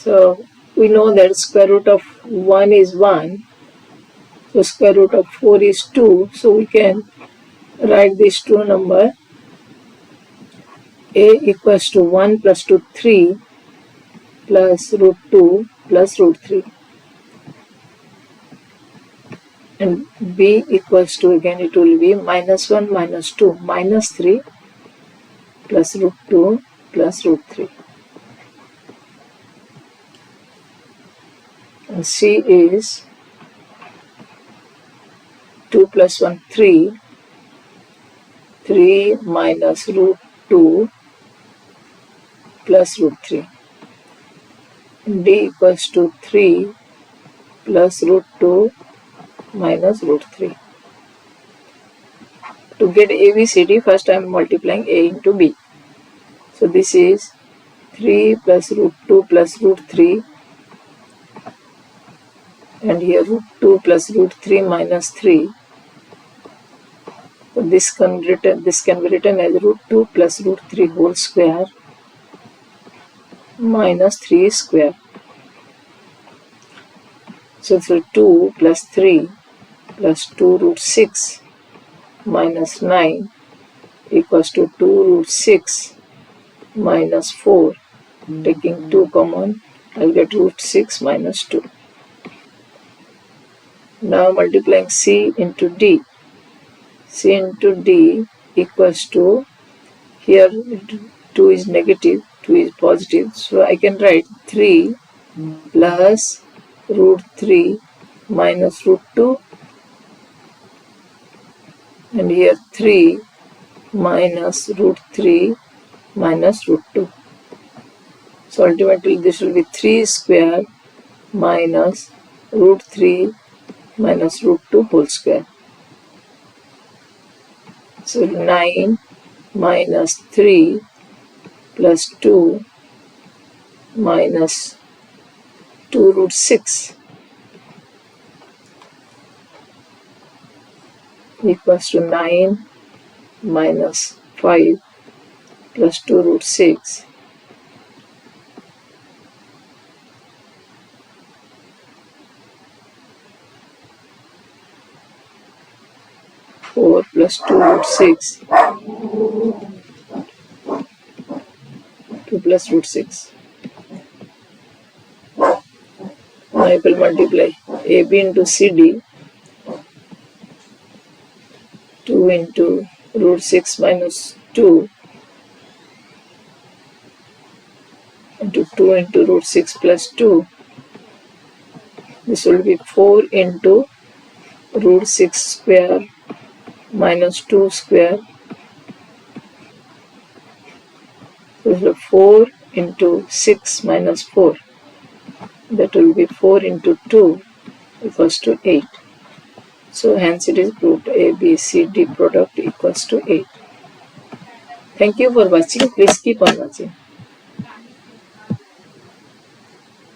So we know that square root of 1 is 1. So square root of 4 is 2. So we can write this true number a equals to 1 plus 2, 3 plus root 2 plus root 3. And b equals to, again it will be minus 1 minus 2 minus 3 plus root 2 plus root 3. And c is 2 plus 1, 3, 3 minus root 2 plus root 3. D equals to 3 plus root 2 minus root 3. To get ABCD, first I am multiplying A into B. So this is 3 plus root 2 plus root 3, and here root 2 plus root 3 minus 3. So this can be written as root 2 plus root 3 whole square minus 3 square. So 2 plus 3 plus 2 root 6 minus 9 equals to 2 root 6 minus 4. Taking 2 common, I will get root 6 minus 2. Now multiplying C into D. C into D equals to, here 2 is negative, 2 is positive. So I can write 3 plus root 3 minus root 2, and here 3 minus root 3 minus root 2. So ultimately this will be 3 square minus root 3 minus root 2 whole square. So 9 minus 3 plus 2 minus 2 root 6 equals to 9 minus 5 plus 2 root 6 . 4 plus 2 root 6, 2 plus root 6. Now I will multiply AB into CD, 2 into root 6 minus 2 into 2 into root 6 plus 2. This will be 4 into root 6 square minus 2 square. This will be 4 into 6 minus 4. That will be 4 into 2 equals to 8. So hence it is proved ABCD product equals to 8. Thank you for watching. Please keep on watching.